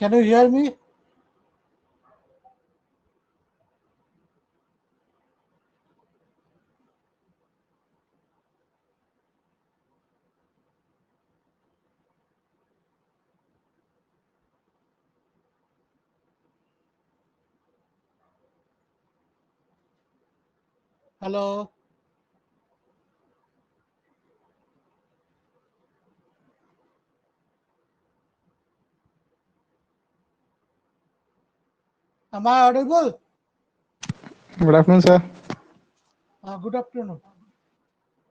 Can you hear me? Hello. Am I audible? Good afternoon, sir. Good afternoon.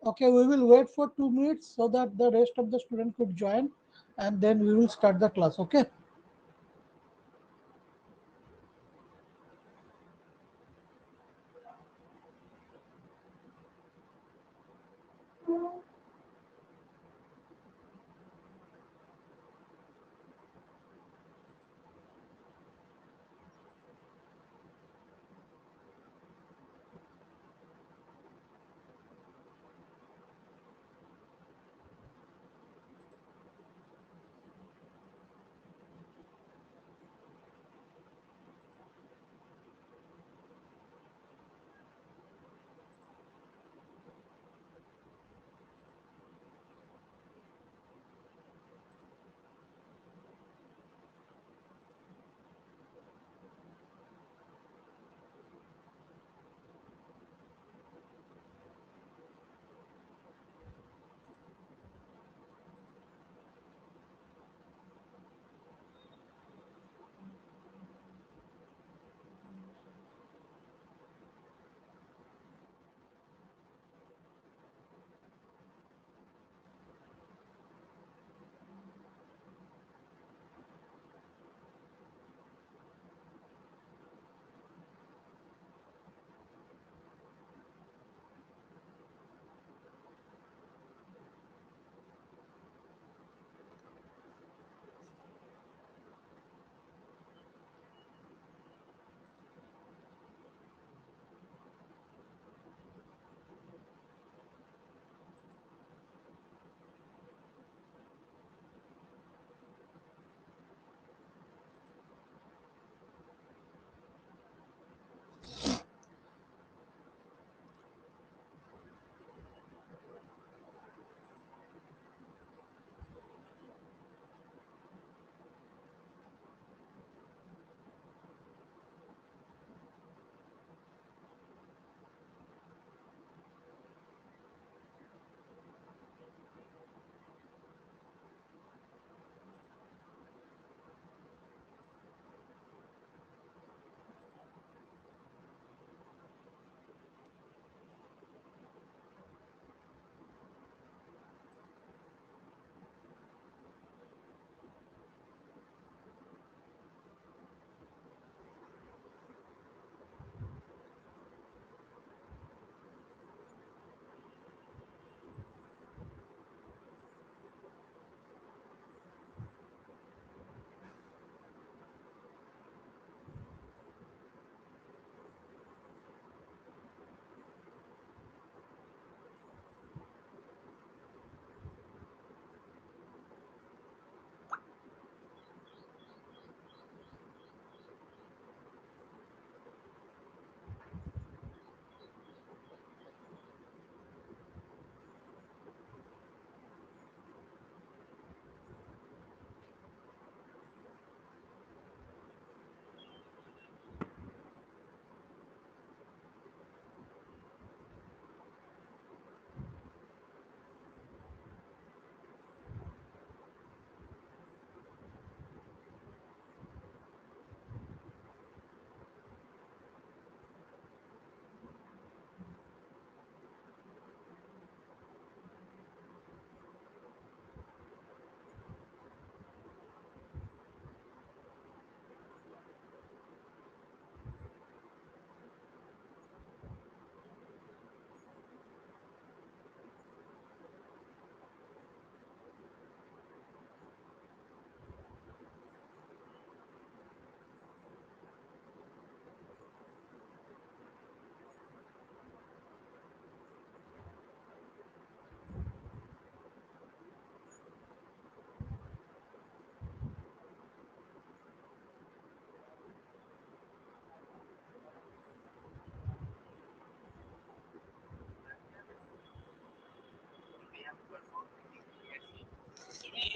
Okay, we will wait for 2 minutes so that the rest of the student could join, and then we will start the class. Okay.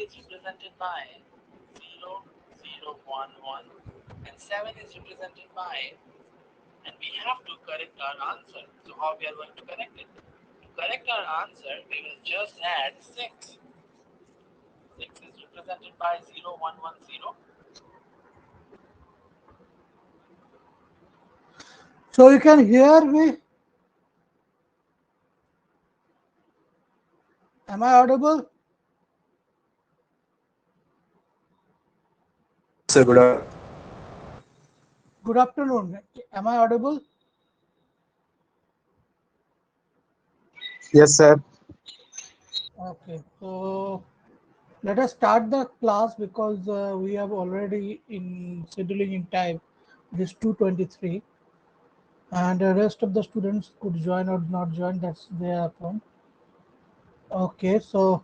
is represented by 0, 0, 1, 1, and 7 is represented by, and we have to correct our answer. So how we are going to correct it? To correct our answer, we will just add 6. 6 is represented by 0, 1, 1, 0. So you can hear me. Am I audible? Sir, good afternoon. Good afternoon. Am I audible? Yes, sir. Okay. So let us start the class because we have already in scheduling in time. It is 2:23, and the rest of the students could join or not join. That's their account. Okay. So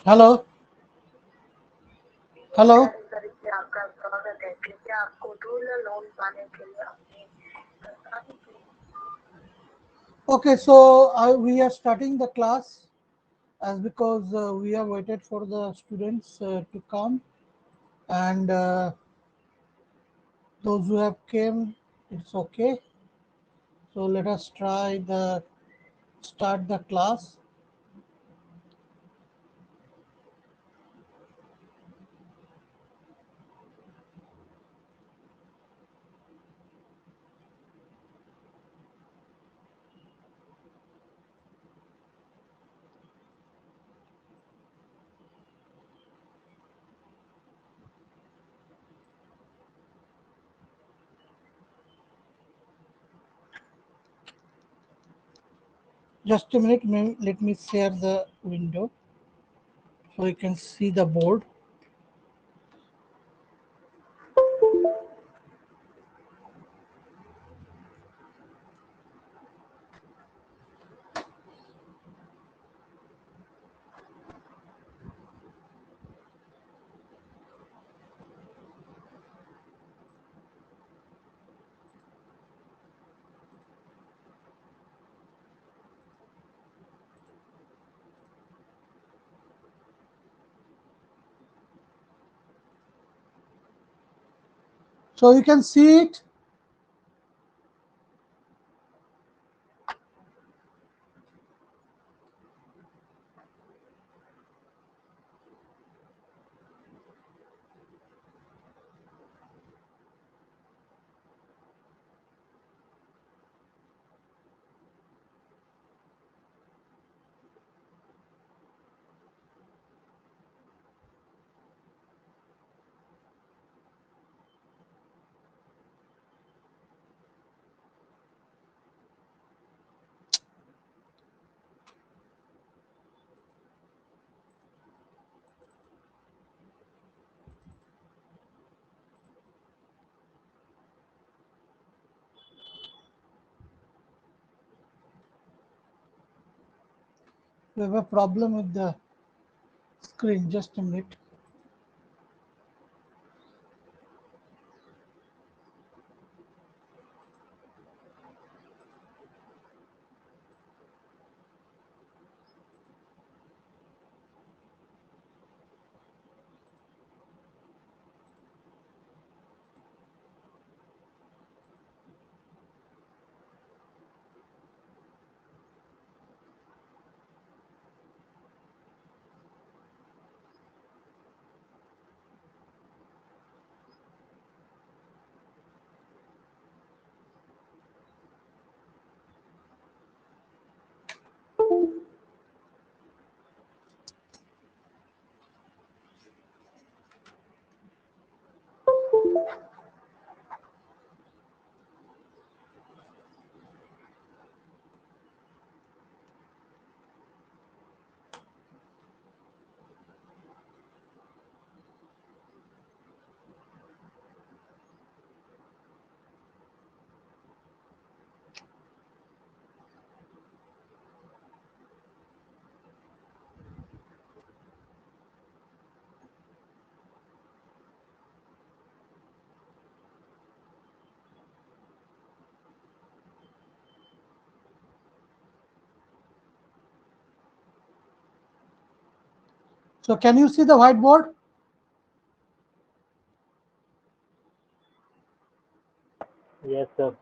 hello, hello. Sir sir इसमें आपका स्वागत है कृपया आपको rural loan पाने के लिए अपनी सरकारी Okay. So we are starting the class as because we have waited for the students to come, and those who have came, it's okay. So let us try the start the class. Just a minute, let me share the window so you can see the board. So you can see it. We have a problem with the screen. Just a minute. So can you see the whiteboard? Yes, sir.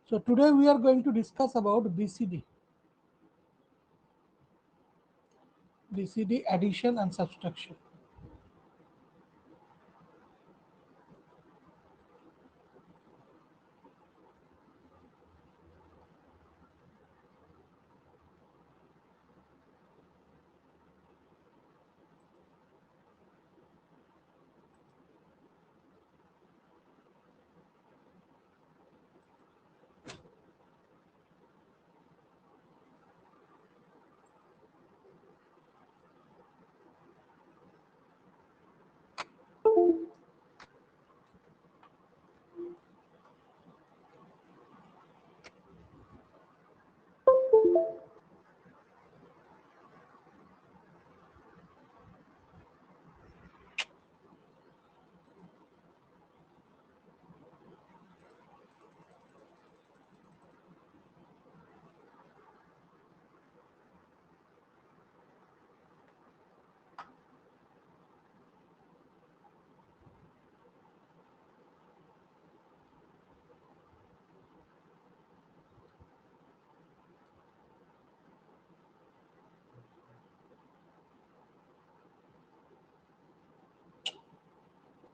So today we are going to discuss about BCD addition and subtraction.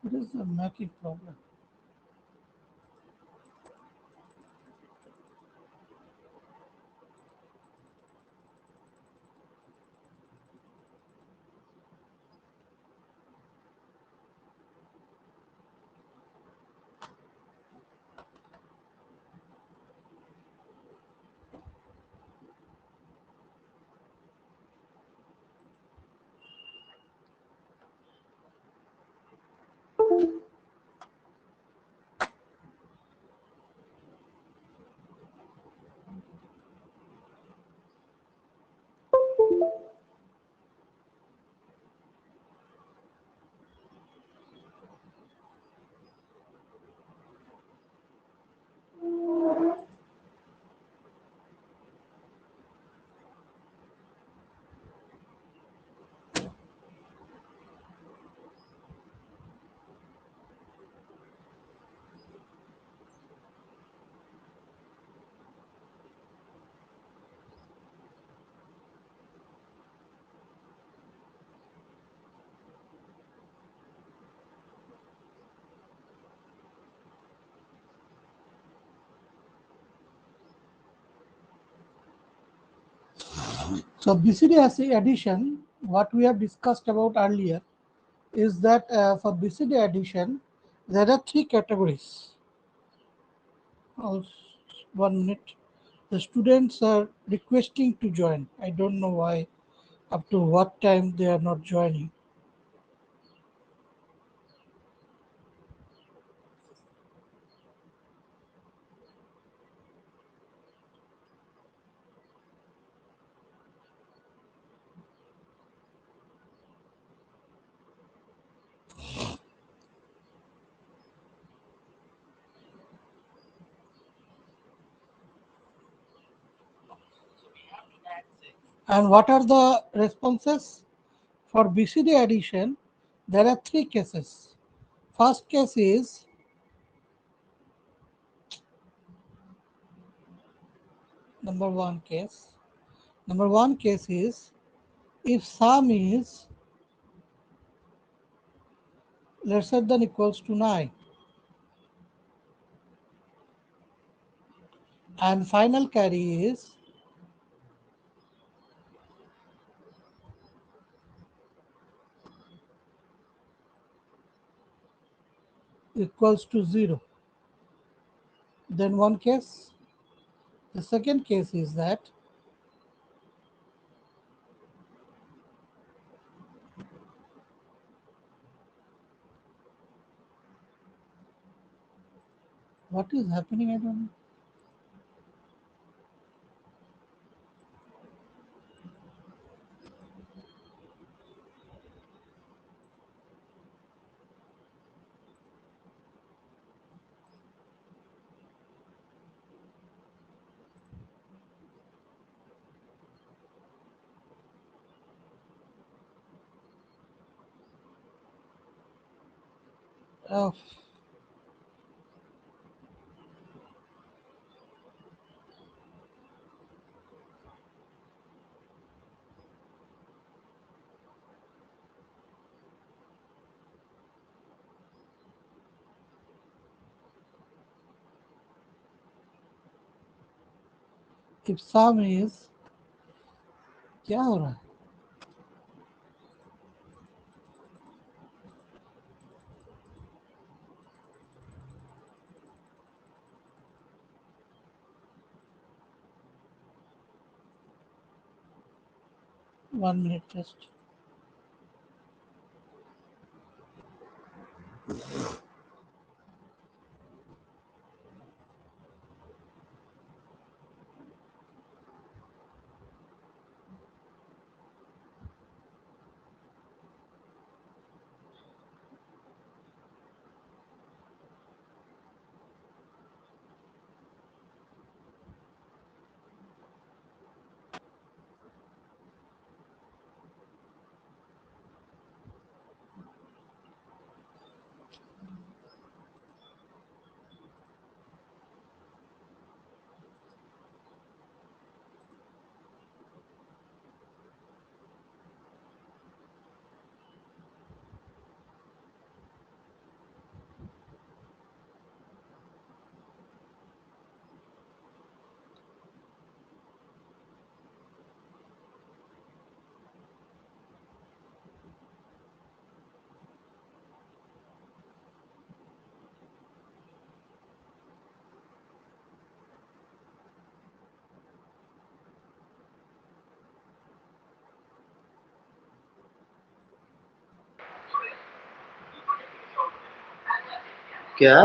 What is the making problem? So BCD addition, what we have discussed about earlier, is that for BCD addition, there are three categories. Oh, 1 minute. The students are requesting to join. I don't know why, up to what time they are not joining. So we have to add 6. And what are the responses? For BCD addition, there are three cases. First case is number one case. Number one case is if sum is lesser than equals to 9 and final carry is equals to 0. Then one case. The second case is that what is happening? I don't know. Oh, if sum is क्या हो रहा है? 1 minute just. क्या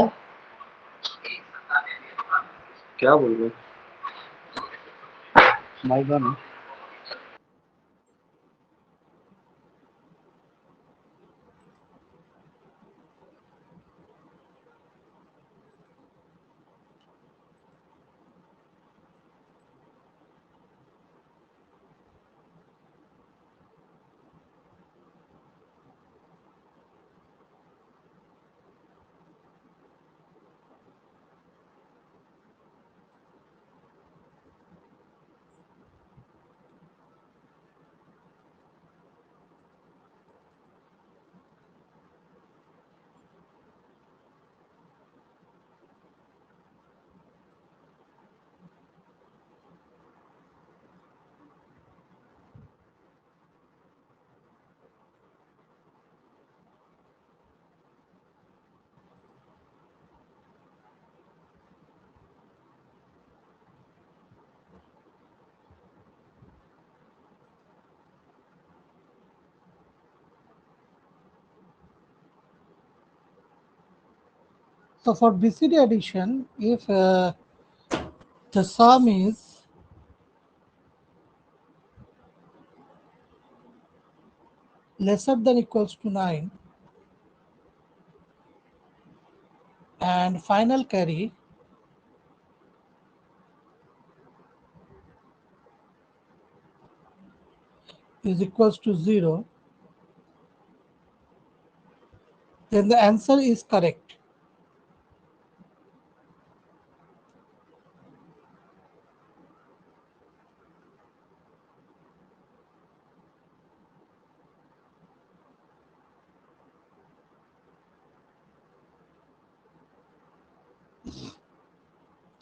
क्या बोल रहे mic on है So for BCD addition, if the sum is lesser than equals to 9 and final carry is equals to 0, then the answer is correct.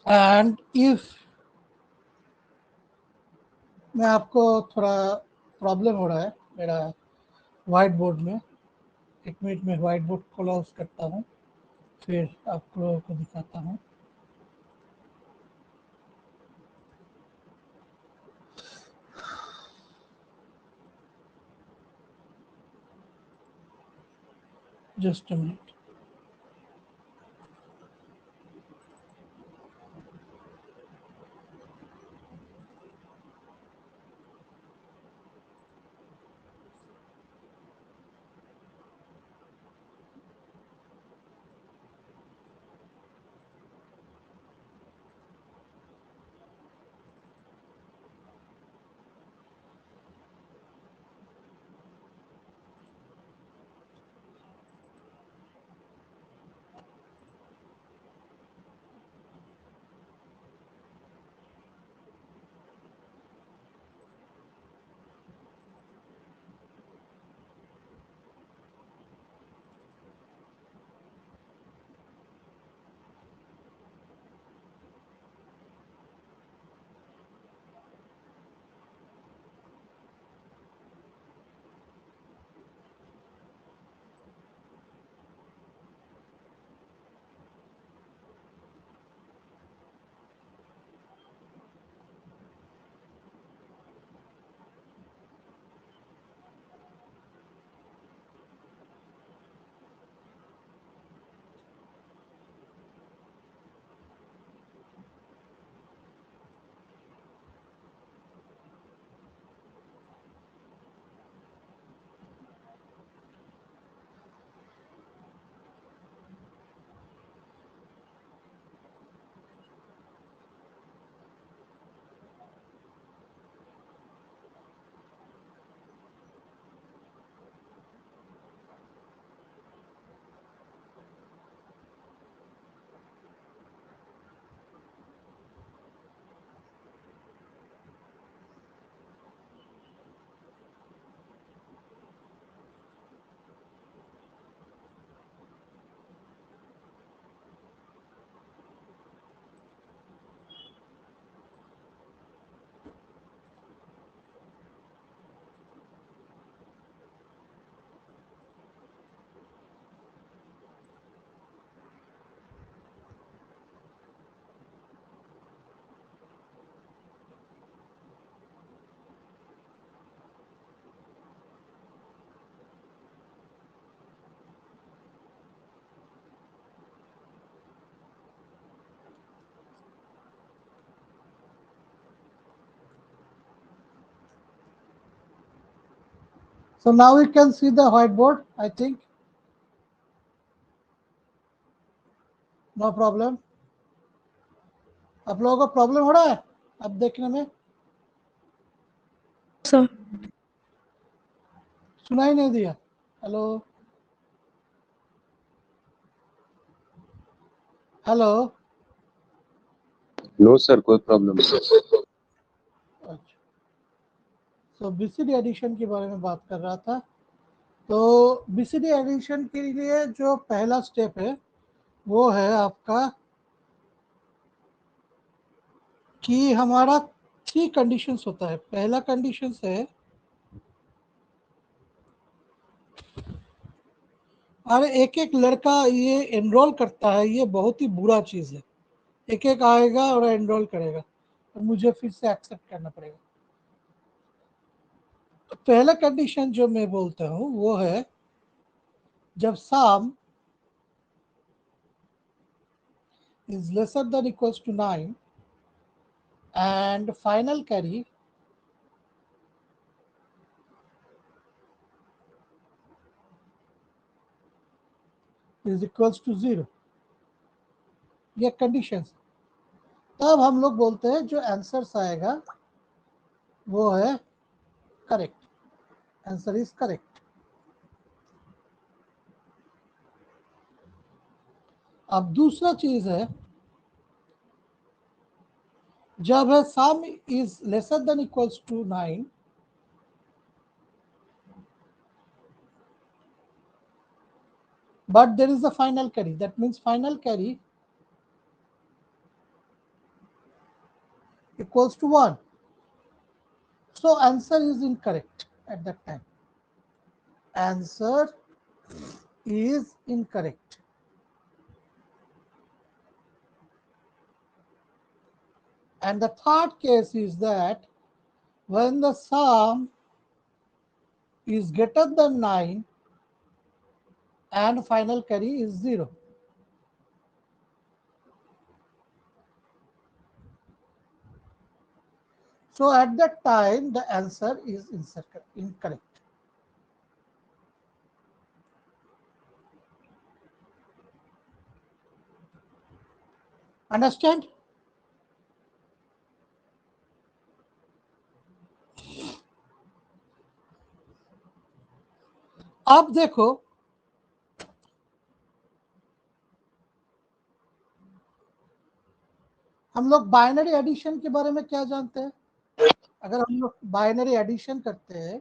And if मैं आपको थोड़ा प्रॉब्लम हो रहा है मेरा व्हाइट बोर्ड में, 1 मिनट में व्हाइट बोर्ड क्लोज करता हूँ, फिर आप लोगों को दिखाता हूँ. Just a minute. So now we can see the whiteboard, I think. No problem. आप लोगों को प्रॉब्लम हो रहा है अब देखने में? सर सुनाई नहीं दिया. Hello hello. नो सर, कोई प्रॉब्लम नहीं. अच्छा, तो बीसीडी एडिशन के बारे में बात कर रहा था. तो बीसीडी एडिशन के लिए जो पहला स्टेप है वो है आपका कि हमारा 3 कंडीशंस होता है. पहला कंडीशंस है, अरे एक एक लड़का ये एनरोल करता है, ये बहुत ही बुरा चीज़ है. एक एक आएगा और एनरोल करेगा और मुझे फिर से एक्सेप्ट करना पड़ेगा. तो पहला कंडीशन जो मैं बोलता हूँ वो है जब सम is lesser than equals to 9 and final carry is equals to 0. ये कंडीशंस. तब हम लोग बोलते हैं जो आंसर्स आएगा वो है करेक्ट. Answer is correct. अब दूसरा चीज है जब है sum is lesser than equals to 9 but there is a final carry. That means final carry equals to 1. So answer is incorrect at that time. Answer is incorrect. And the third case is that when the sum is greater than 9 and final carry is 0. So at that time the answer is incorrect. Understand? अब देखो हम लोग binary addition के बारे में क्या जानते हैं? अगर हम लोग बाइनरी एडिशन करते हैं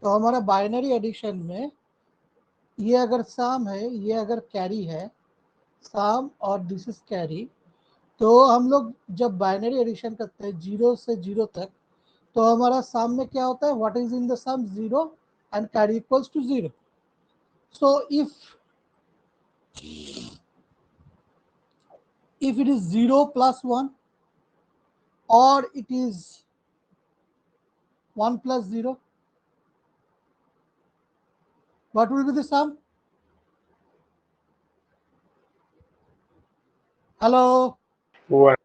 तो हमारा बाइनरी एडिशन में ये अगर सम है, ये अगर कैरी है, सम और दिस इज कैरी, तो हम लोग जब बाइनरी एडिशन करते हैं 0 से 0 तक, तो हमारा सम में क्या होता है? What is in the sum? 0 and carry equals to 0. So if it is 0 plus 1 or it is 1 plus 0, what will be the sum? Hello? One.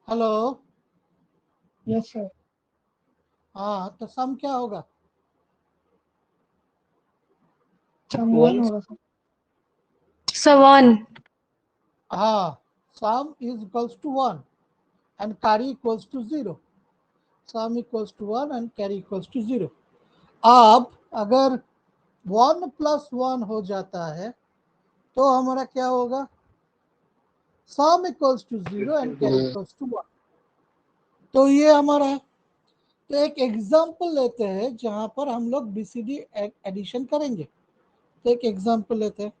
Hello? Yes sir. हाँ, तो सम क्या होगा? सम 1 होगा सर. सर 1. हाँ, sum is equals to 1 and carry equals to 0. Sum equals to 1 and carry equals to 0. अब अगर 1 plus 1 हो जाता है तो हमारा क्या होगा? sum equals to 0 and carry equals to 1. तो ये हमारा है. तो एक एग्जाम्पल लेते हैं जहां पर हम लोग बीसीडी एडिशन करेंगे. तो एक एग्जाम्पल लेते हैं.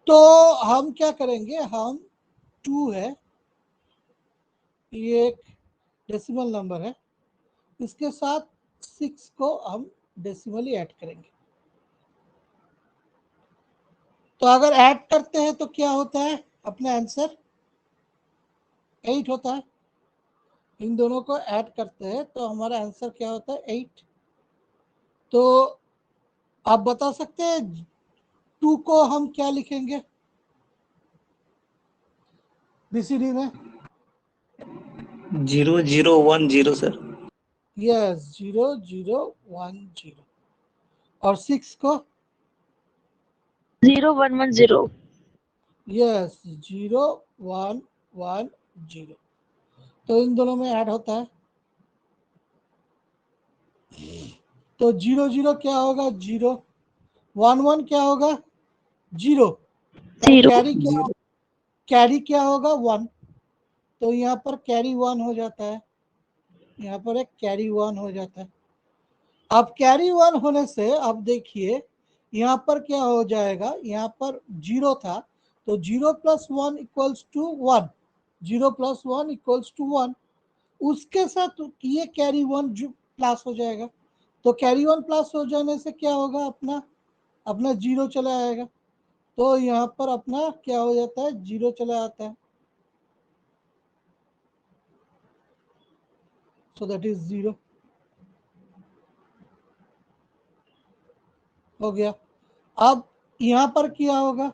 तो हम क्या करेंगे? हम 2 है, ये एक डेसिमल नंबर है, इसके साथ 6 को हम डेसिमली ऐड करेंगे. तो अगर ऐड करते हैं तो क्या होता है? अपना आंसर 8 होता है. इन दोनों को ऐड करते हैं तो हमारा आंसर क्या होता है? 8. तो आप बता सकते हैं 2 को हम क्या लिखेंगे बीसीडी में? 0010 सर. यस 0010 और 6 को 0110. यस 0110। तो इन दोनों में ऐड होता है तो 00 क्या होगा 0, 11 क्या होगा 0 और 0. कैरी क्या होगा 1। तो यहाँ पर कैरी 1 हो जाता है, यहाँ पर एक कैरी 1 हो जाता है। अब कैरी 1 होने से अब देखिए यहाँ पर क्या हो जाएगा, यहाँ पर 0 था तो 0 plus 1 equals to 1, 0 plus 1 equals to 1। उसके साथ ये कैरी 1 प्लस हो जाएगा। तो कैरी 1 प्लस हो जाने से क्या होगा, अपना अपना 0 चला आएगा। तो यहाँ पर अपना क्या हो जाता है 0 चला आता है। सो दैट इज 0 हो गया। अब यहाँ पर क्या होगा,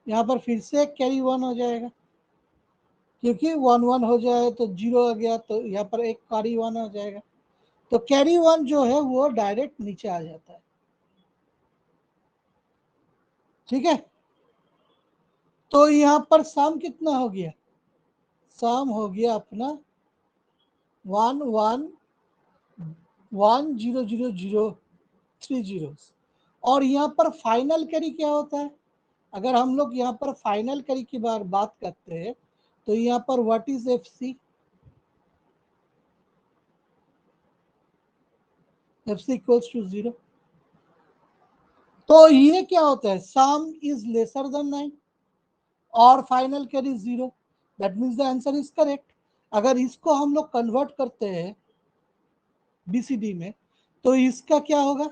यहाँ पर फिर से एक कैरी 1 हो जाएगा क्योंकि 1 1 हो जाए तो 0 आ गया तो यहाँ पर एक कैरी 1 हो जाएगा। तो कैरी 1 जो है वो डायरेक्ट नीचे आ जाता है। ठीक है, तो यहाँ पर सम कितना हो गया, सम हो गया अपना 1 1 1 0 0 0 3 zeros। और यहाँ पर फाइनल कैरी क्या होता है, अगर हम लोग यहाँ पर फाइनल कैरी की बात करते हैं तो यहाँ पर what is F C equals to 0। तो ये क्या होता है, सम इज लेसर देन 9 और final carry 0, that means the answer is correct. अगर इसको हम लोग कन्वर्ट करते हैं बीसीडी में तो इसका क्या होगा,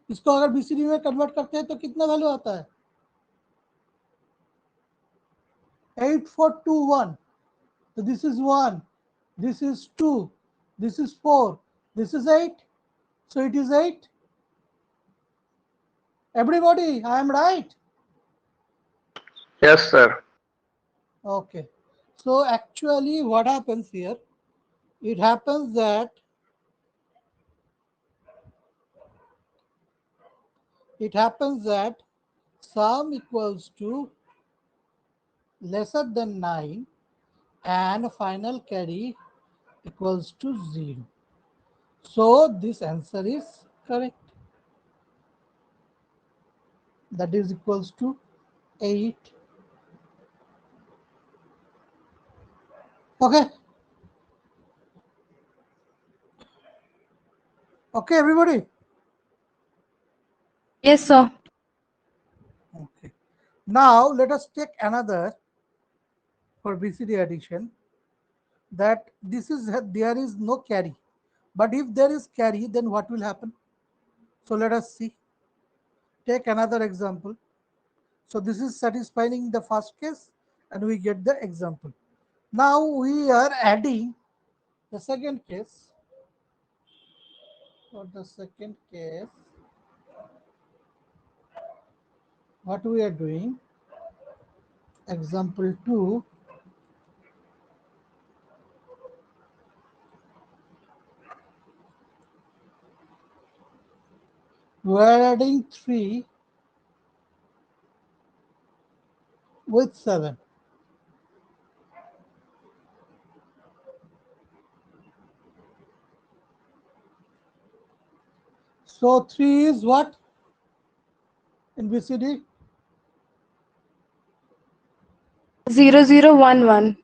इसको अगर बीसीडी में कन्वर्ट करते हैं तो कितना वैल्यू आता है 8421। So this is 1, this is 2, this is 4, this is 8. So it is 8. Everybody, I am right. Yes, sir. Okay. So actually what happens here, it happens that sum equals to lesser than 9 and final carry equals to 0. So this answer is correct. That is equals to 8. Okay. Okay, everybody. Yes, sir. Okay. Now let us take another for BCD addition, that this is there is no carry, but if there is carry then what will happen? So let us see. Take another example. So this is satisfying the first case and we get the example. Now we are adding the second case. For the second case, what we are doing, example 2, we are adding 3 with 7. So 3 is what in BCD? 0011.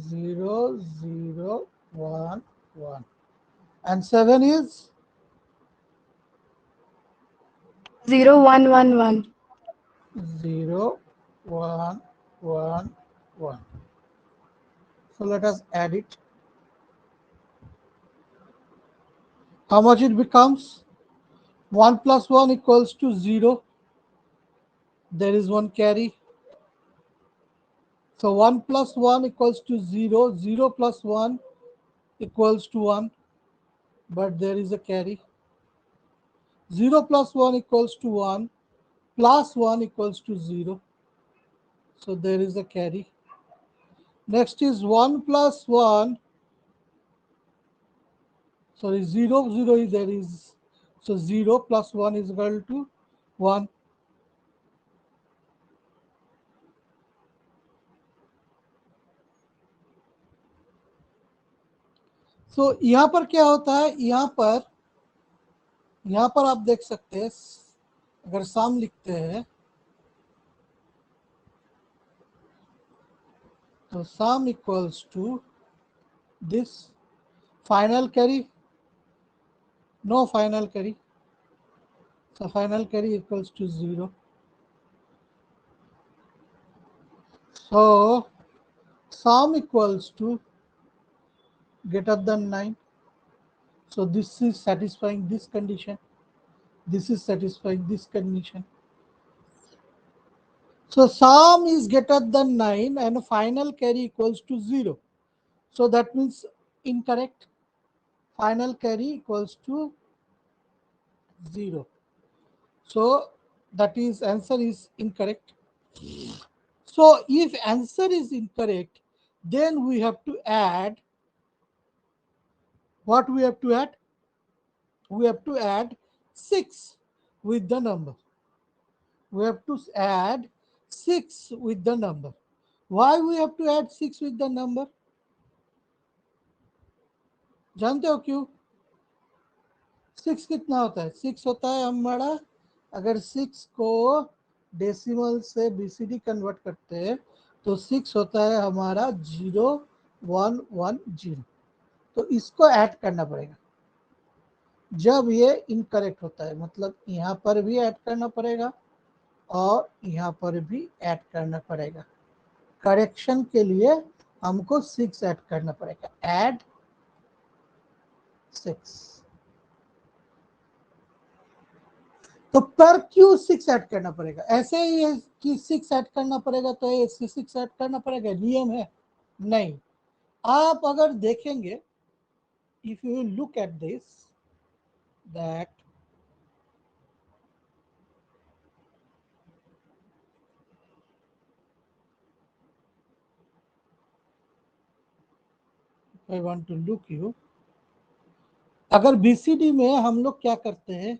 0 0 1 1, and 7 is 0111. 0 1 1 1. So let us add it. How much it becomes? 1 plus 1 equals to 0. There is one carry. So 1 plus 1 equals to 0. 0 plus 1 equals to 1. But there is a carry. 0 plus 1 equals to 1. Plus 1 equals to 0. So there is a carry. Next is 1 plus 1. Sorry, 0, 0 is there is. So 0 plus 1 is equal to 1. So यहाँ पर क्या होता है, यहाँ पर आप देख सकते हैं, अगर सम लिखते हैं तो sum equals to this, final carry, no final carry, so final carry equals to 0. So sum equals to greater than 9. So this is satisfying this condition, this is satisfying this condition. So sum is greater than 9 and final carry equals to 0. So that means incorrect. Final carry equals to 0. So that is answer is incorrect. So if answer is incorrect, then we have to add, what we have to add? We have to add 6 with the number. We have to add 6 with the number. Why we have to add 6 with the number? जानते हो क्यों? 6 कितना होता है? 6 होता है हमारा, अगर 6 को डेसिमल से बीसीडी कन्वर्ट करते हैं तो 6 होता है हमारा 0110. तो इसको ऐड करना पड़ेगा जब ये इनकरेक्ट होता है, मतलब यहाँ पर भी ऐड करना पड़ेगा और यहाँ पर भी ऐड करना पड़ेगा. करेक्शन के लिए हमको 6 ऐड करना पड़ेगा. ऐड 6. तो पर क्यों 6 ऐड करना पड़ेगा? ऐसे ही है कि 6 ऐड करना पड़ेगा तो ये 6 ऐड करना पड़ेगा, नियम है? नहीं. आप अगर देखेंगे, if you look at this, that I want to look you, अगर बीसीडी में हम लोग क्या करते हैं,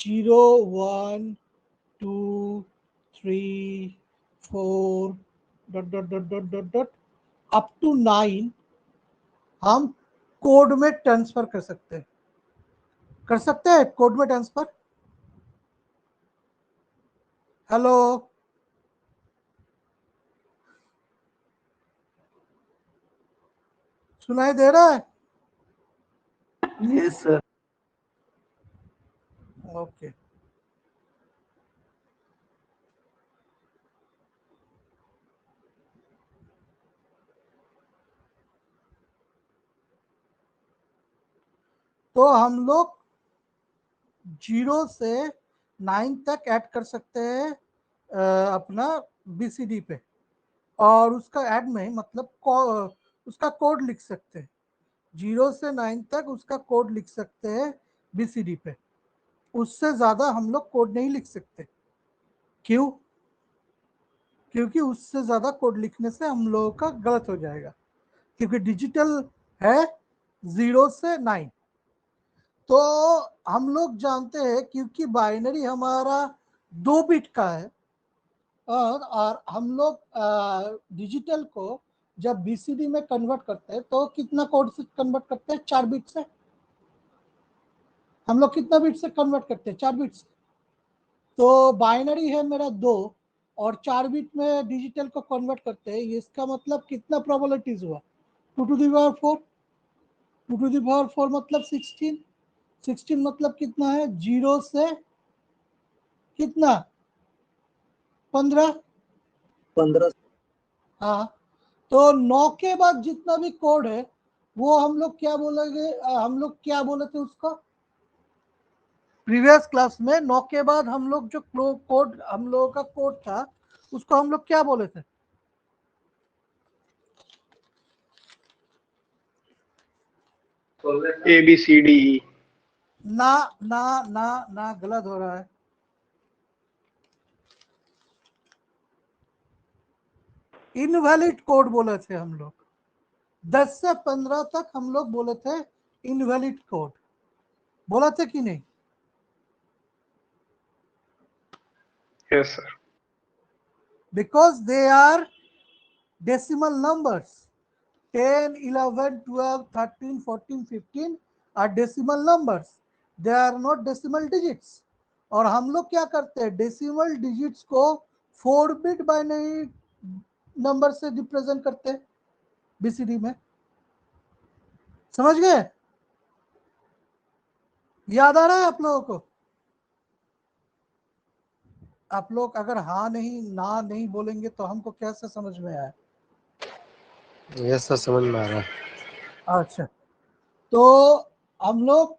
0 1 2 3 4 dot dot dot dot dot dot up to 9 हम कोड में ट्रांसफर कर सकते हैं. कोड में ट्रांसफर. हेलो, सुनाई दे रहा है? Yes sir. ओके. तो हम लोग 0 से 9 तक ऐड कर सकते हैं अपना बीसीडी पे, और उसका ऐड में मतलब उसका कोड लिख सकते हैं. 0 से 9 तक उसका कोड लिख सकते हैं बीसीडी पे. उससे ज्यादा हम लोग कोड नहीं लिख सकते. क्यों? क्योंकि उससे ज्यादा कोड लिखने से हम लोगों का गलत हो जाएगा, क्योंकि डिजिटल है 0 से 9. तो हम लोग जानते हैं क्योंकि बाइनरी हमारा 2 बिट का है, और हम लोग डिजिटल को जब बीसीडी में कन्वर्ट करते हैं तो कितना कोड से कन्वर्ट करते हैं? 4 बिट से. हम लोग कितना बिट से कन्वर्ट करते हैं? 4 बिट से. तो बाइनरी है मेरा 2 और 4 बिट में डिजिटल को कन्वर्ट करते हैं. इसका मतलब कितना प्रोबेबिलिटीज हुआ? 2 to the power 4. 2 to the power 4 मतलब 16. 16 मतलब कितना है? 0 से कितना? 15. 15. हाँ, तो 9 के बाद जितना भी कोड है वो हम लोग क्या बोलेंगे? हम लोग क्या बोले थे उसको प्रीवियस क्लास में? 9 के बाद हम लोग जो कोड, हम लोगों का कोड था, उसको हम लोग क्या बोले थे? ABCDE. ना ना ना ना, गलत हो रहा है. इनवैलिड कोड बोले थे हम लोग, 10 से 15 तक हम लोग बोले थे इनवैलिड कोड, बोला थे कि नहीं? Yes, sir. Because they are decimal numbers. 10, 11, 12, 13, 14, 15 are decimal numbers. They are not decimal digits. और हम लोग क्या करते हैं, डेसिमल डिजिट्स को 4 बिट बाइनरी नंबर से रिप्रेजेंट करते हैं बीसीडी में। समझ गए? याद आ रहा है आप लोगों को? आप लोग अगर हाँ नहीं ना नहीं बोलेंगे तो हमको कैसे समझ में आए? यस सर, समझ में आ रहा है। अच्छा, तो हम लोग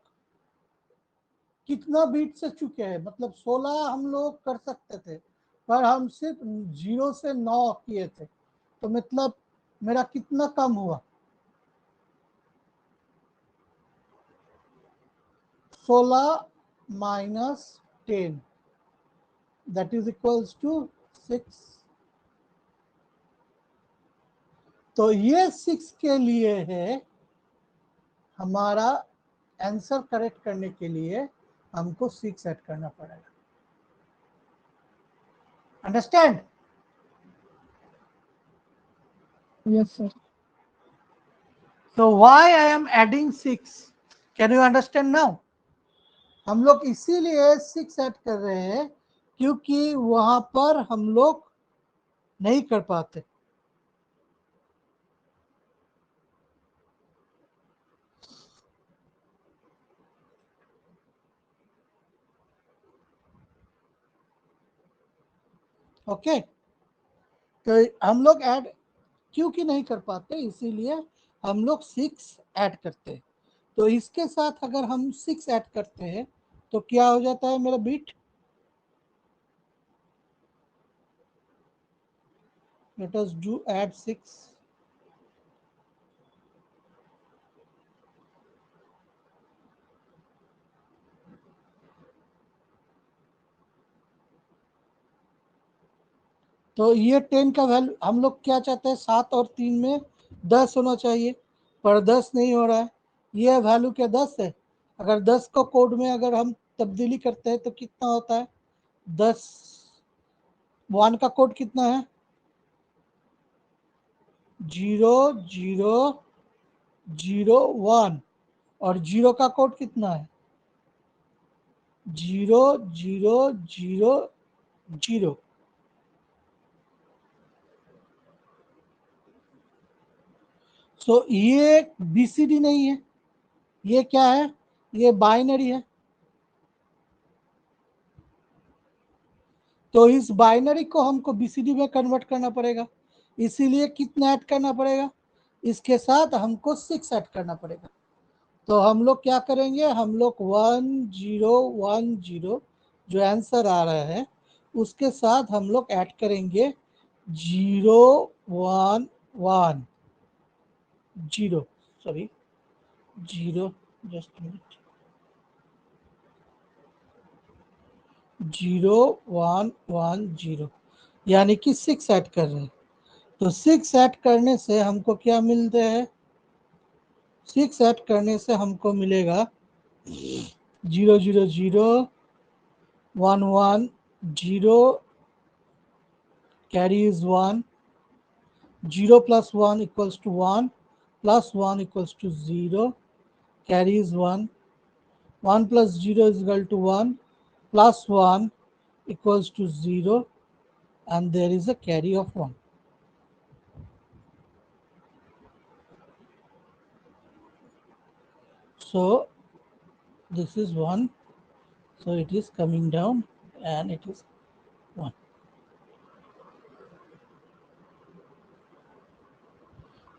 कितना बीट से चुके हैं, मतलब 16 हम लोग कर सकते थे, पर हम सिर्फ 0 से 9 किए थे, तो मतलब मेरा कितना कम हुआ? 16 minus 10 that is equals to 6। तो ये 6 के लिए है, हमारा आंसर करेक्ट करने के लिए हमको 6 ऐड करना पड़ेगा। Understand? Yes, sir. So why I am adding 6? Can you understand now? हम लोग इसीलिए 6 ऐड कर रहे हैं क्योंकि वहां पर हम लोग नहीं कर पाते। ओके, तो हम लोग ऐड क्योंकि नहीं कर पाते, इसीलिए हम लोग 6 ऐड करते हैं। तो इसके साथ अगर हम 6 ऐड करते हैं तो क्या हो जाता है मेरा bit? Let us do add 6। तो ये 10 का वैल्यू हम लोग क्या चाहते हैं, 7 और 3 में 10 होना चाहिए, पर 10 नहीं हो रहा है। ये वैल्यू क्या 10 है? अगर 10 को कोड में अगर हम तब्दीली करते हैं तो कितना होता है? 10 1 का कोड कितना है? 0 0 0 1, और 0 का कोड कितना है? 0 0 0 0। सो ये बीसीडी नहीं है, ये क्या है? ये बाइनरी है। तो इस बाइनरी को हमको बीसीडी में कन्वर्ट करना पड़ेगा, इसीलिए कितना ऐड करना पड़ेगा? इसके साथ हमको 6 ऐड करना पड़ेगा। तो हम लोग क्या करेंगे, हम लोग 1 0 1 0 जो आंसर आ रहा है उसके साथ हम लोग ऐड करेंगे 0 1 1 0, सॉरी 0, जस्ट मिनट, 0 1 1 0, यानी कि 6 ऐड कर रहे हैं। तो 6 ऐड करने से हमको क्या मिलते हैं? 6 ऐड करने से हमको मिलेगा 0 0 0 1 1 0, carry is 1, 0 plus 1 equals to 1, plus 1 equals to 0, carry is 1, 1 plus 0 is equal to 1, plus 1 equals to 0, and there is a carry of 1. So this is 1, so it is coming down and it is 1.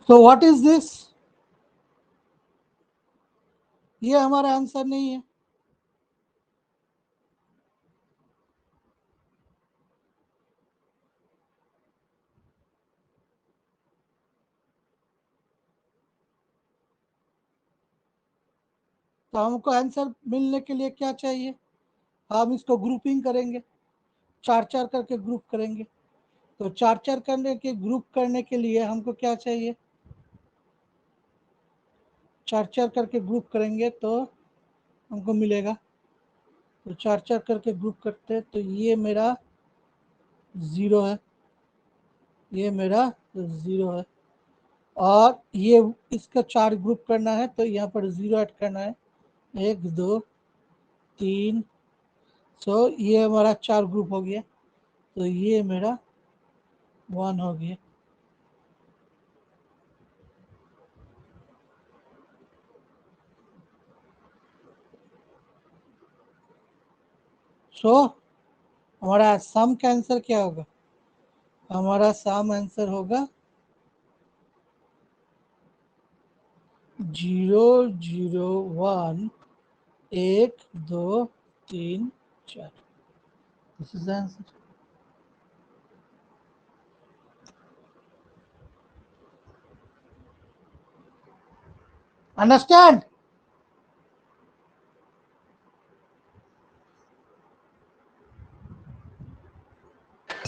So what is this? ये हमारा answer नहीं है। तो हमको answer मिलने के लिए क्या चाहिए? हम इसको ग्रुपिंग करेंगे, 4 4 करके ग्रुप करेंगे। तो चार चार करने के ग्रुप करने के लिए हमको क्या चाहिए, चार चार करके ग्रुप करेंगे तो हमको मिलेगा। तो चार चार करके ग्रुप करते हैं तो ये मेरा 0 है, ये मेरा 0 है, और ये इसका चार ग्रुप करना है तो यहाँ पर 0 ऐड करना है, 1 2 3। सो ये हमारा चार ग्रुप हो गया, तो ये मेरा 1 हो गया। सो हमारा सम का आंसर क्या होगा, हमारा सम आंसर होगा 0 0 1 1 2 3 4। This is the answer. Understand?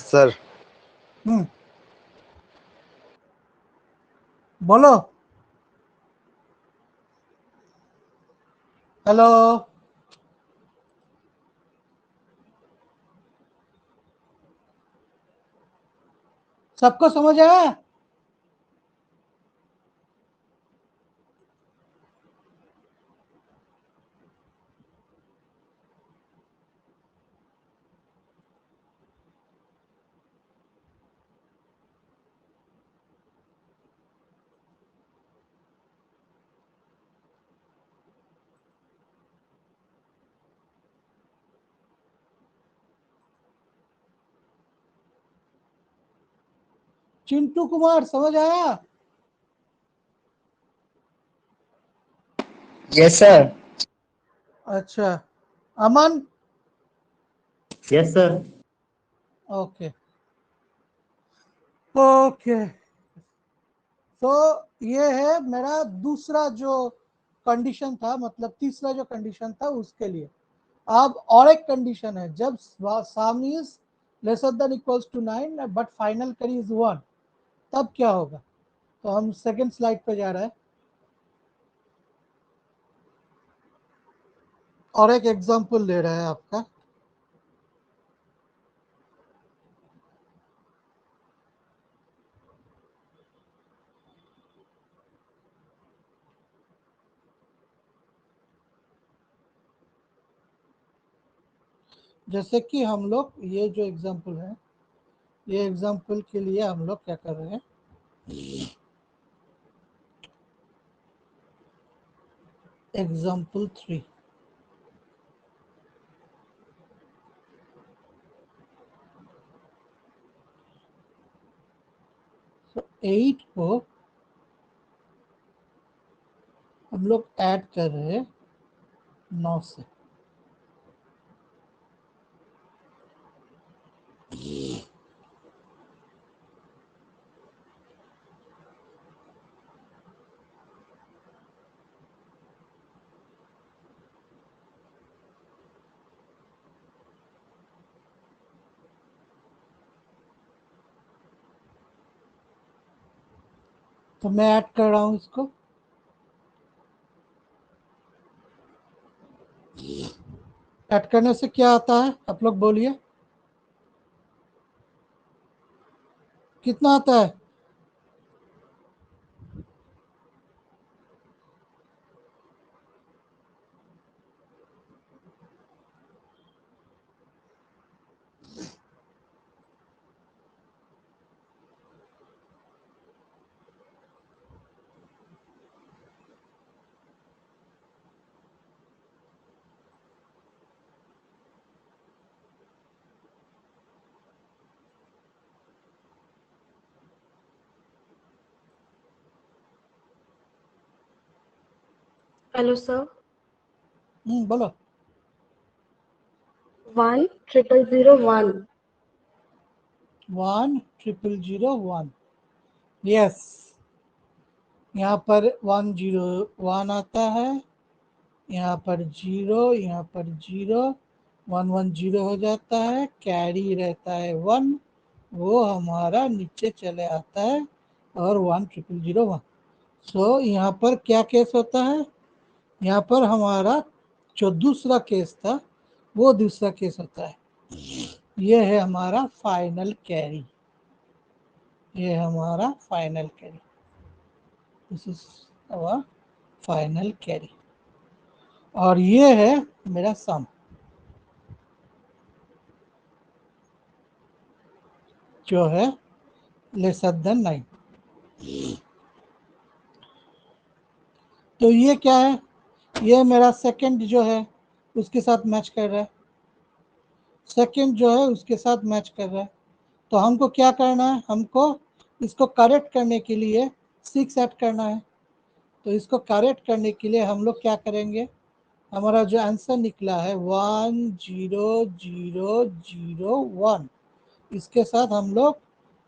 Sir बोलो। हेलो, सबको समझ आया? चिंटू कुमार समझ आया? Yes sir. अच्छा, Aman? Yes sir. Okay okay. तो ये है मेरा दूसरा जो कंडीशन था, मतलब तीसरा जो कंडीशन था उसके लिए। अब और एक कंडीशन है, जब sum is lesser than equals to 9 but final carry is 1, तब क्या होगा। तो हम सेकंड स्लाइड पे जा रहे हैं और एक एग्जांपल ले रहे हैं आपका। जैसे कि हम लोग ये जो एग्जांपल है, ये एग्जांपल के लिए हम लोग क्या कर रहे हैं, एग्जांपल 3। तो 8 को हम लोग ऐड कर रहे हैं 9 से। तो मैं ऐड कर रहा हूं इसको, ऐड करने से क्या आता है आप लोग बोलिए, कितना आता है? Hello sir. बोलो। 10001। 10001। यस, यहाँ पर 101 आता है, यहाँ पर 0, यहाँ पर 0, 110 हो जाता है, कैरी रहता है 1, वो हमारा नीचे चले आता है और 10001। सो यहाँ पर क्या केस होता है, यहाँ पर हमारा जो दूसरा केस था वो दूसरा केस होता है। ये है हमारा फाइनल कैरी, ये हमारा final carry, this is our final carry. और ये है मेरा सम, जो है लेसर देन 9। तो ये क्या है, ये मेरा सेकंड जो है उसके साथ मैच कर रहा है, सेकंड जो है उसके साथ मैच कर रहा है। तो हमको क्या करना है, हमको इसको करेक्ट करने के लिए 6 ऐड करना है। तो इसको करेक्ट करने के लिए हम लोग क्या करेंगे, हमारा जो आंसर निकला है 10001, इसके साथ हम लोग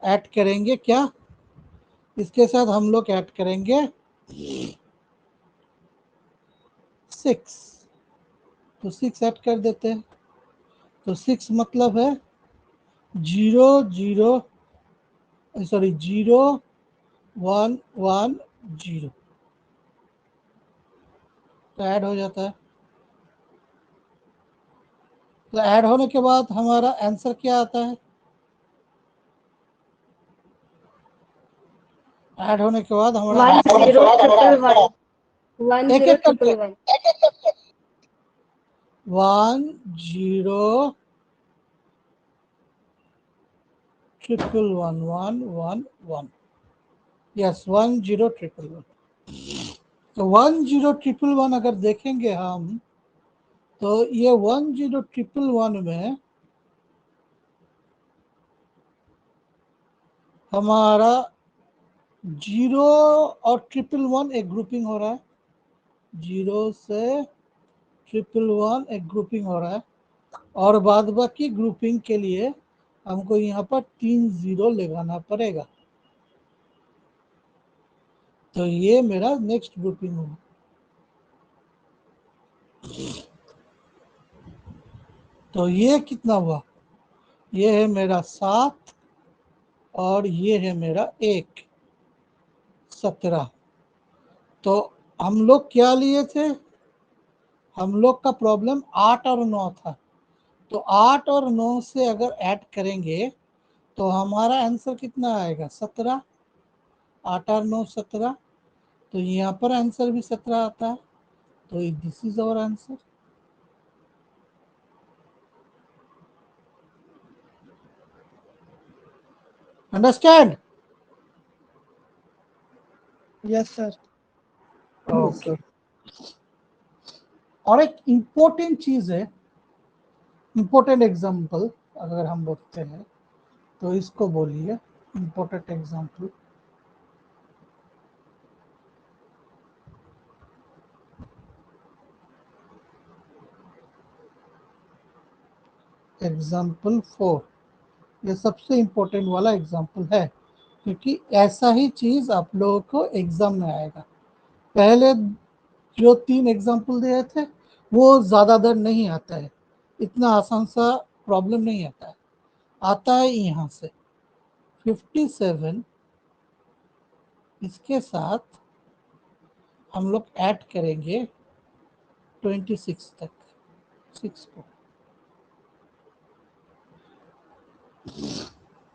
ऐड करेंगे क्या, इसके साथ हम लोग ऐड करेंगे 6। तो 6 ऐड कर देते हैं। तो 6 मतलब है 0110। तो ऐड हो जाता है। तो ऐड होने के बाद हमारा आंसर क्या आता है, ऐड होने के बाद हमारा 10111 एक एक करके 10111 10111111। यस 10111। तो 10111 अगर देखेंगे हम, तो ये 10111 में हमारा 0 और 111 एक ग्रुपिंग हो रहा है, 0 से 111 एक ग्रुपिंग हो रहा है। और बाद बाकी ग्रुपिंग के लिए हमको यहाँ पर 3 0 लगाना पड़ेगा। तो ये मेरा नेक्स्ट ग्रुपिंग होगा। तो ये कितना हुआ, ये है मेरा 7 और ये है मेरा 1, 17। तो हम लोग क्या लिए थे, हम लोग का प्रॉब्लम 8 और 9 था। तो 8 और 9 से अगर ऐड करेंगे तो हमारा आंसर कितना आएगा, 17। 8 और 9 17। तो यहाँ पर आंसर भी 17 आता है। तो this is our answer. Understand? Yes sir. Okay. और एक इम्पोर्टेंट चीज है, इम्पोर्टेंट एग्जाम्पल अगर हम बोलते हैं तो इसको बोलिए इम्पोर्टेंट एग्जाम्पल। एग्जाम्पल 4, ये सबसे इम्पोर्टेंट वाला एग्जाम्पल है, क्योंकि ऐसा ही चीज आप लोगों को एग्जाम में आएगा। पहले जो 3 एग्जाम्पल दिए थे वो ज़्यादा देर नहीं आता है, इतना आसान सा प्रॉब्लम नहीं आता है। आता है यहाँ से 57, इसके साथ हम लोग ऐड करेंगे 26 तक, 6 को।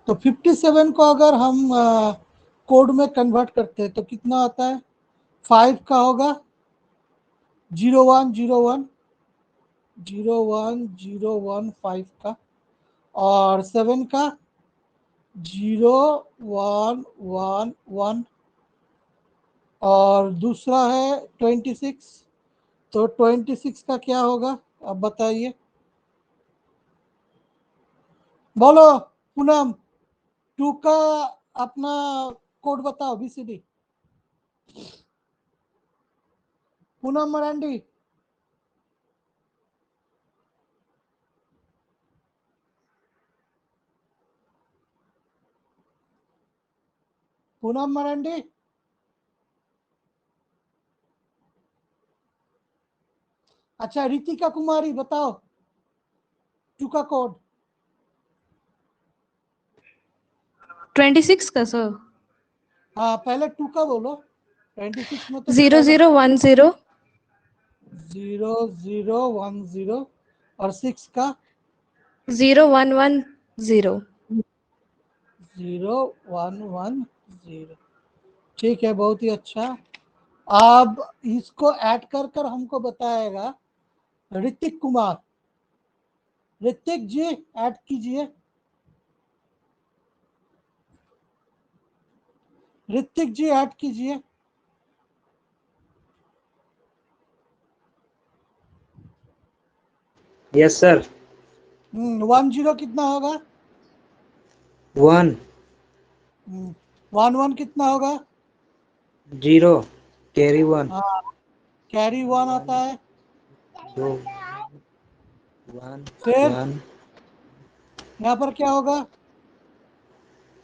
तो 57 को अगर हम कोड में कन्वर्ट करते हैं तो कितना आता है, 5 का होगा 0101, 01015 का, और 7 का 0111, और दूसरा है 26। तो 26 का क्या होगा, अब बताइए, बोलो पूनम। 2 का अपना कोड बताओ, BCD। पूनम मरांडी, पूनम मरांडी। अच्छा रितिका कुमारी बताओ 2 का कोड। 26 का सर। हाँ पहले 2 का बोलो। 26 में तो 0 पहले 0 1 0 0 0 1 0 और 6 का 0 1 1 0। 0 1 1 0। ठीक है, बहुत ही अच्छा। अब इसको ऐड कर कर हमको बताएगा ऋतिक कुमार। ऋतिक जी ऐड कीजिए। ऋतिक जी ऐड कीजिए। Yes sir. 1 0 कितना होगा? 1 1 1 कितना होगा? 0 कैरी 1 हाँ कैरी 1 आता है। 2 1 फिर 1 यहाँ पर क्या होगा?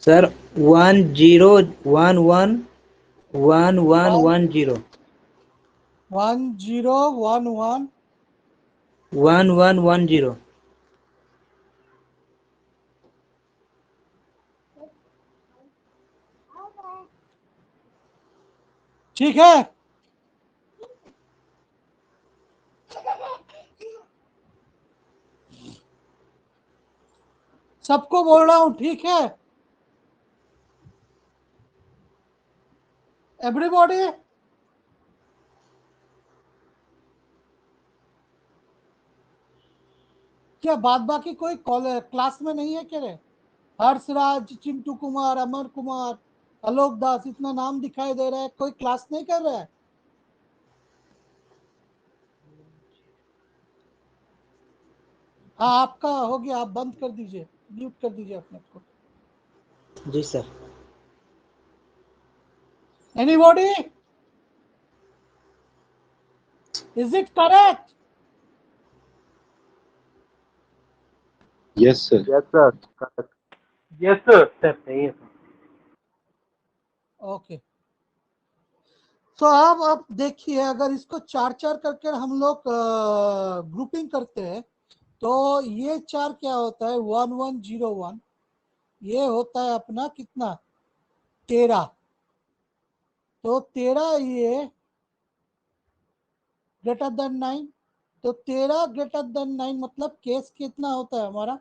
सर 1 0 1 1 1 1 1 0 1 0 1 1 1 1 1 0। ठीक है। सबको बोल रहा हूं, ठीक है एवरीबॉडी? क्या बात बाकी कोई क्लास में नहीं है क्या रे? हर्षराज, चिंटू कुमार, अमर कुमार, आलोक दास, इतना नाम दिखाई दे रहा है, कोई क्लास नहीं कर रहा है? हाँ आपका हो गया, आप बंद कर दीजिए, म्यूट कर दीजिए अपने को। जी sir. Anybody? Is it correct? Yes sir. Yes sir. Yes sir. Sir सही है। ओके। तो अब देखिए, अगर इसको 4 4 करके हम लोग ग्रुपिंग करते हैं तो ये 4 क्या होता है? 1 1 0 1। ये होता है अपना कितना? 13। तो 13 ये ग्रेटर देन 9। तो 13 ग्रेटर देन 9 मतलब केस कितना होता है हमारा?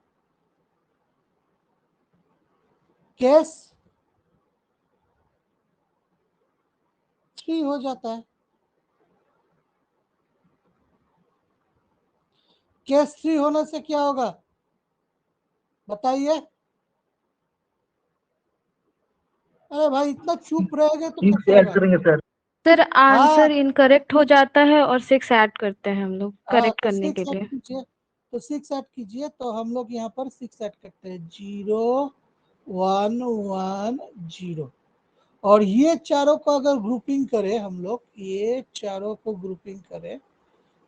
केस 3 हो जाता है। केस 3 होने से क्या होगा बताइए? अरे भाई इतना चुप रहेंगे तो कैसे ऐड होगा? करेंगे सर। सर हाँ आंसर इनकरेक्ट हो जाता है और 6 ऐड करते हैं हम लोग करेक्ट तो करने के 6 ऐड लिए। कीजिए। तो 6 ऐड कीजिए, तो हम लोग यहाँ पर 6 ऐड करते हैं। 0 1 1 0। और ये चारों को अगर ग्रुपिंग करें हम लोग, ये चारों को ग्रुपिंग करें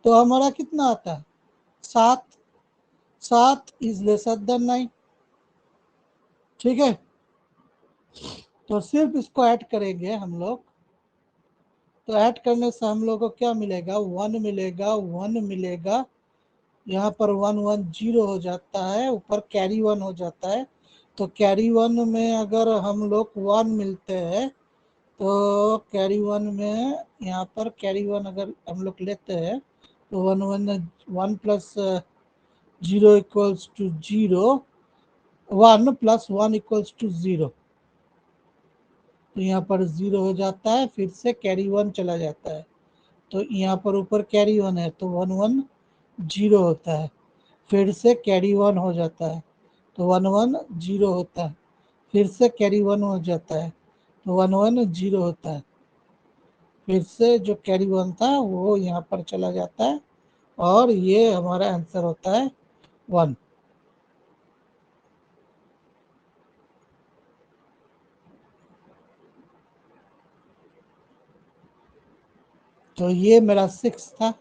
तो हमारा कितना आता है? 7। 7 इज लेसर देन 9। ठीक है, तो सिर्फ इसको ऐड करेंगे हम लोग। तो ऐड करने से हम लोग को क्या मिलेगा? 1 मिलेगा, 1 मिलेगा। यहाँ पर 1 1 0 हो जाता है, ऊपर कैरी 1 हो जाता है। तो कैरी 1 में अगर हम लोग 1 मिलते हैं तो कैरी 1 में यहाँ पर कैरी 1 अगर हम लोग लेते हैं तो 1 1 1 plus 0 equals to 0। 1 plus 1 equals to 0। तो यहाँ पर 0 हो जाता है, फिर से कैरी 1 चला जाता है। तो यहाँ पर ऊपर कैरी 1 है तो 1 1 0 होता है, फिर से कैरी 1 हो जाता है तो 1 1 0 होता है, फिर से कैरी 1 हो जाता है तो 1 1 0 होता है, फिर से जो कैरी 1 था वो यहाँ पर चला जाता है और ये हमारा आंसर होता है 1। तो ये मेरा 6 था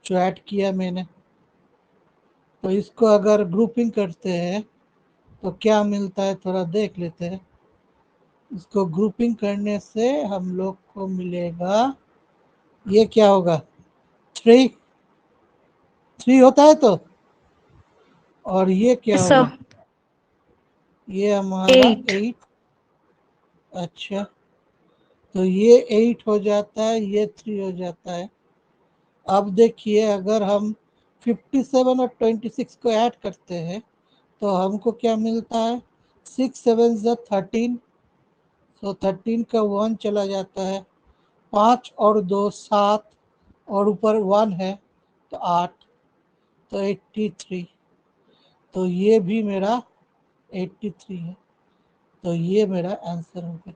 जो ऐड किया मैंने। तो इसको अगर ग्रुपिंग करते हैं तो क्या मिलता है थोड़ा देख लेते हैं। इसको ग्रुपिंग करने से हम लोग को मिलेगा, ये क्या होगा? 3। 3 होता है तो, और ये क्या यस होगा? सर। ये हमारा 8। 8। अच्छा, तो ये 8 हो जाता है, ये 3 हो जाता है। अब देखिए, अगर हम 57 और 26 को ऐड करते हैं तो हमको क्या मिलता है? 6 7 13, तो 13 का 1 चला जाता है। 5 और 2 7, और ऊपर 1 है तो 8, तो 83। तो ये भी मेरा 83 है। तो ये मेरा आंसर हो गया।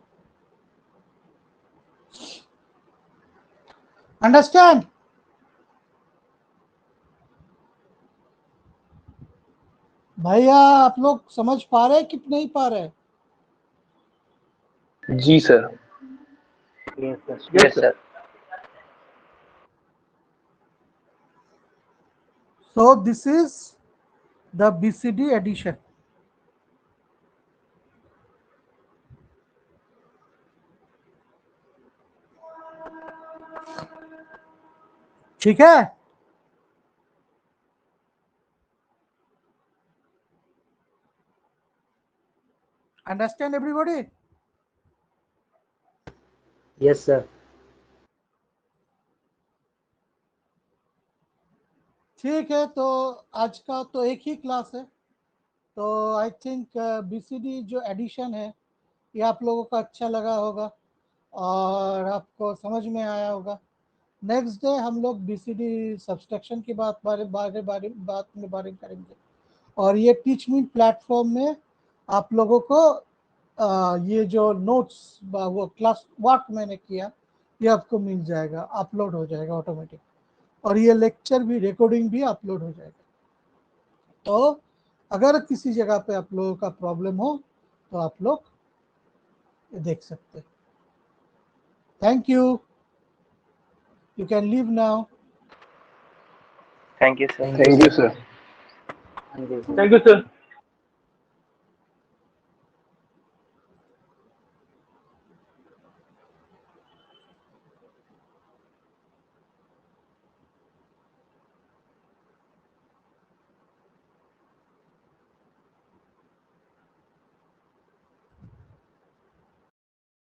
अंडरस्टैंड? भैया आप लोग समझ पा रहे हैं कि नहीं पा रहे? जी sir. Yes, sir. Yes sir. So this is the BCD addition. ठीक है? Understand everybody? Yes, sir. ठीक है, तो आज का तो एक ही क्लास है, तो आई थिंक बीसीडी जो एडिशन है ये आप लोगों को अच्छा लगा होगा और आपको समझ में आया होगा। नेक्स्ट डे हम लोग बीसीडी सब्सट्रैक्शन की बात में बारे करेंगे, और ये टीच मी प्लेटफॉर्म में आप लोगों को ये जो नोट्स वो क्लास वर्क मैंने किया ये आपको मिल जाएगा, अपलोड हो जाएगा ऑटोमेटिक, और ये लेक्चर भी रिकॉर्डिंग भी अपलोड हो जाएगा। तो अगर किसी जगह पे आप लोगों का प्रॉब्लम हो तो आप लोग देख सकते हैं। Thank you can leave now. Thank you sir. Thank you, thank you sir. Sir. Thank you. Thank you, sir.